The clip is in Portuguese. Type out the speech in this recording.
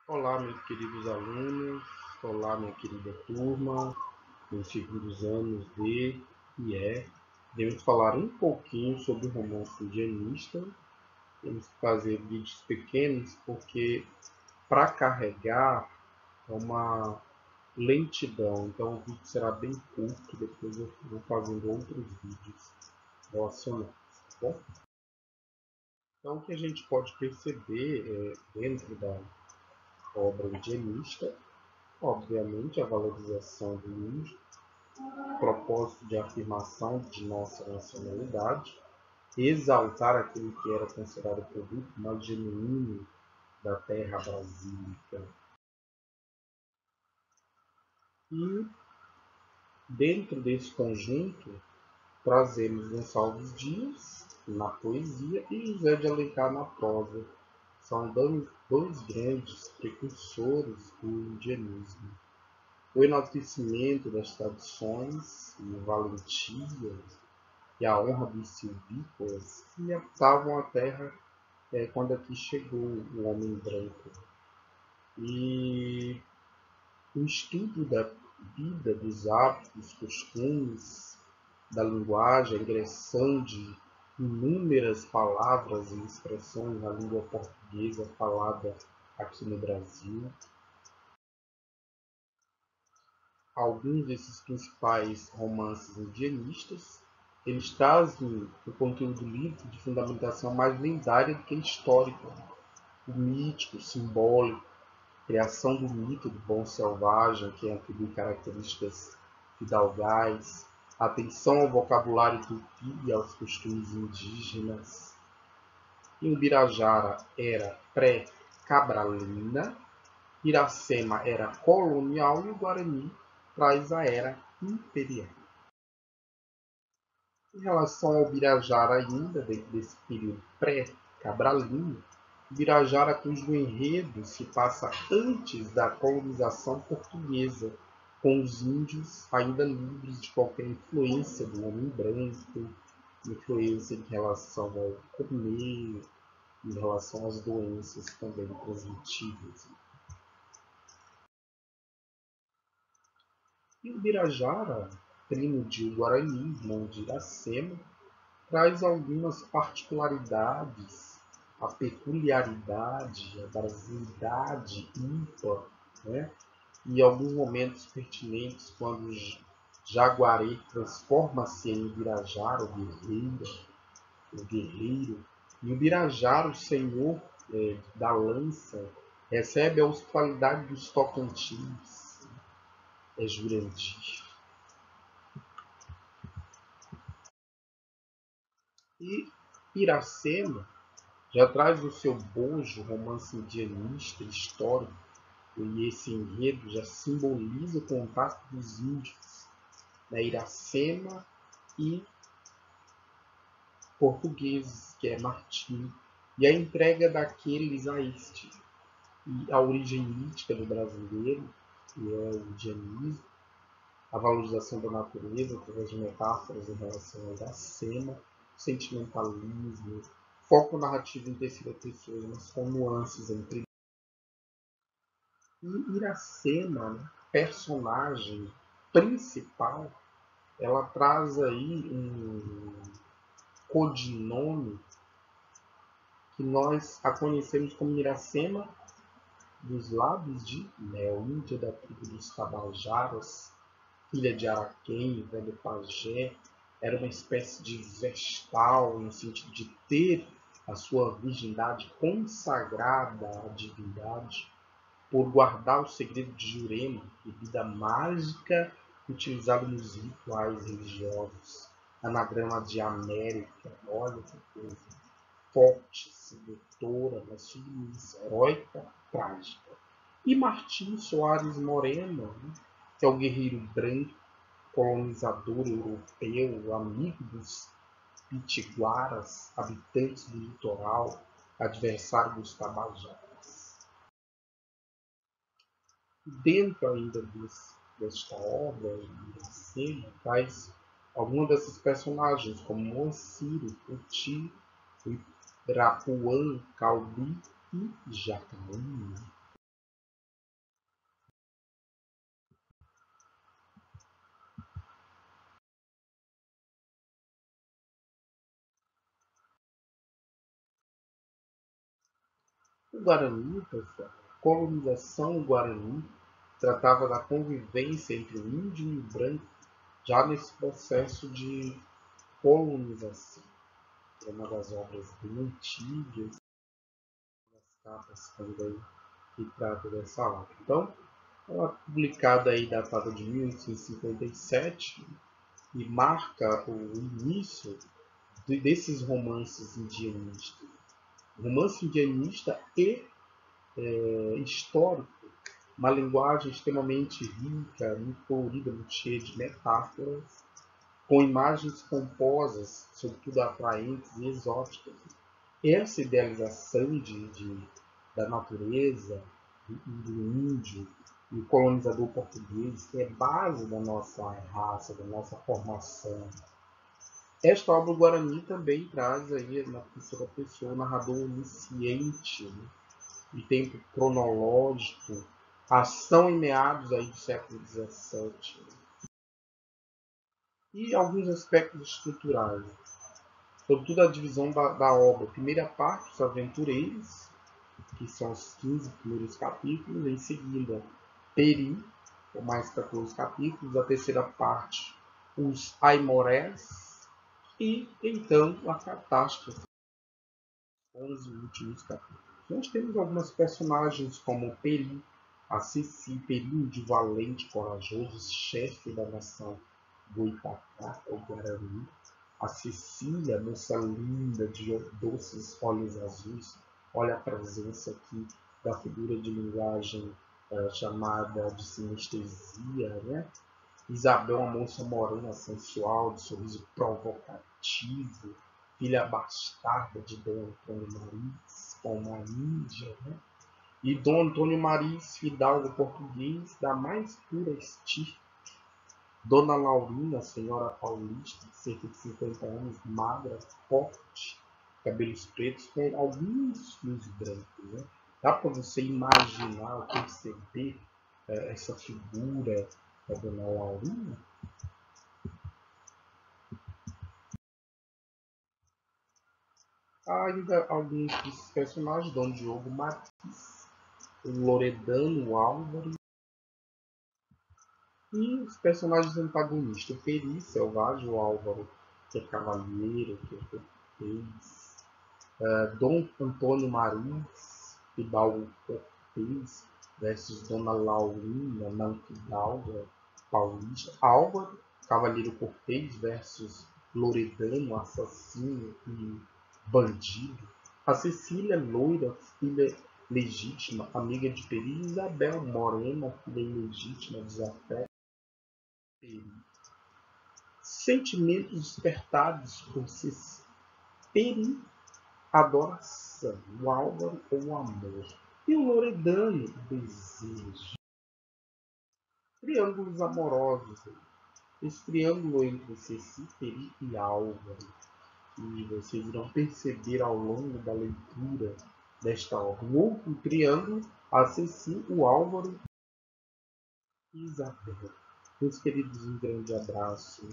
Olá, meus queridos alunos, olá, minha querida turma, meus segundos anos de IE. Devemos falar um pouquinho sobre o romance indianista. Temos que fazer vídeos pequenos porque para carregar é uma lentidão, então o vídeo será bem curto, depois eu vou fazendo outros vídeos relacionados, tá bom? Então o que a gente pode perceber dentro da obra indianista, obviamente, a valorização do índio, propósito de afirmação de nossa nacionalidade, exaltar aquele que era considerado o produto mais genuíno da terra brasílica. E, dentro desse conjunto, trazemos Gonçalves Dias na poesia e José de Alencar na prosa. São dois grandes precursores do indianismo. O enaltecimento das tradições e a valentia e a honra dos silvícolas que habitavam a terra quando aqui chegou o homem branco. E o estudo da vida, dos hábitos, costumes, da linguagem, a ingressão de inúmeras palavras e expressões na língua portuguesa falada aqui no Brasil. Alguns desses principais romances indianistas, eles trazem o conteúdo do livro de fundamentação mais lendária do que histórica, o mítico, o simbólico, a criação do mito do bom selvagem, que atribui características fidalgais, atenção ao vocabulário tupi e aos costumes indígenas. E o Birajara era pré-cabralina, Iracema era colonial e o Guarani traz a era imperial. Em relação ao Birajara ainda, dentro desse período pré-cabralino, Birajara cujo enredo se passa antes da colonização portuguesa, com os índios ainda livres de qualquer influência do homem branco, influência em relação ao comer, em relação às doenças também transmitidas. E o Birajara, primo de Guarani, irmão de Iracema, traz algumas particularidades, a peculiaridade, a brasilidade ímpar, né? E alguns momentos pertinentes quando Jaguaré transforma-se em Birajara, o guerreiro, e o Birajara, o senhor da lança, recebe a hospitalidade dos Tocantins, Jurandir. E Iracema já traz no seu bojo romance indianista histórico, e esse enredo já simboliza o contato dos índios, né, Iracema e portugueses, que é Martim, e a entrega daqueles a este, e a origem mítica do brasileiro, que é o indianismo, a valorização da natureza através de metáforas em relação a Iracema, sentimentalismo, foco narrativo em terceira pessoa, mas com nuances entre. E Iracema, né, personagem principal, ela traz aí um codinome que nós a conhecemos como Iracema dos lábios de mel, índia da tribo dos Tabajaras, filha de Araquém, velho pajé, era uma espécie de vestal, no sentido de ter a sua virgindade consagrada à divindade, por guardar o segredo de Jurema, bebida mágica utilizada nos rituais religiosos, anagrama de América, olha que coisa, forte, sedutora, mas submissa, heróica, trágica. E Martim Soares Moreno, né, que é o guerreiro branco, colonizador europeu, amigo dos pitiguaras, habitantes do litoral, adversário dos tabajaras. Dentro ainda desta obra, Iracema traz algumas dessas personagens, como Moaciro, Poti, Irapuã, Calbi e Jacaúna. O Guarani, pessoal, a colonização Guarani tratava da convivência entre o índio e o branco já nesse processo de colonização. É uma das obras bem antigas, das capas também que trata dessa obra. Então, ela é publicada aí, datada de 1857, e marca o início desses romances indianistas. Romance indianista e histórico, uma linguagem extremamente rica, muito colorida, muito cheia de metáforas, com imagens pomposas, sobretudo atraentes e exóticas. Essa idealização da natureza, do índio, e o colonizador português, que é base da nossa raça, da nossa formação. Esta obra do Guarani também traz aí, na terceira pessoa, o narrador onisciente, né? De tempo cronológico, ação em meados aí do século XVII. E alguns aspectos estruturais, sobretudo a divisão da obra. Primeira parte, os aventureiros, que são os 15 primeiros capítulos. Em seguida, Peri, com mais 14 capítulos. A terceira parte, os Aimorés. E, então, a Catástrofe, 11 últimos capítulos. Nós temos algumas personagens como Peri, a Ceci, Peri de valente, corajoso, chefe da nação do Itacá, ou Guarani. A Cecília, moça linda, de doces olhos azuis. Olha a presença aqui da figura de linguagem chamada de sinestesia, né? Isabel, uma moça morena, sensual, de sorriso provocativo, filha bastarda de Dom Antônio Maris, com uma índia, né? E Dom Antônio Maris, fidalgo português da mais pura estirpe. Dona Laurina, senhora paulista, de cerca de 50 anos, magra, forte, cabelos pretos, com alguns fios brancos. Né? Dá para você imaginar, perceber essa figura da Dona Laurina? Há ainda alguns desses personagens, Dom Diogo Martins, o Loredano, o Álvaro, e os personagens antagonistas, o Peri, selvagem, o Álvaro, que é cavalheiro, que é cortês, Dom Antônio Maris, fidalgo cortês, versus Dona Laurina, não fidalga, paulista, Álvaro, cavalheiro cortês, versus Loredano, assassino e bandido. A Cecília, loira, filha legítima, amiga de Peri, Isabel, morena, filha ilegítima de Zafé. Sentimentos despertados por Peri, adoração, o Álvaro ou o amor, e o Loredano, o desejo. Triângulos amorosos. Esse triângulo entre Ceci, Peri e Álvaro, que vocês irão perceber ao longo da leitura desta obra. Um outro triângulo, a Ceci, o Álvaro e Isabel. Meus queridos, um grande abraço.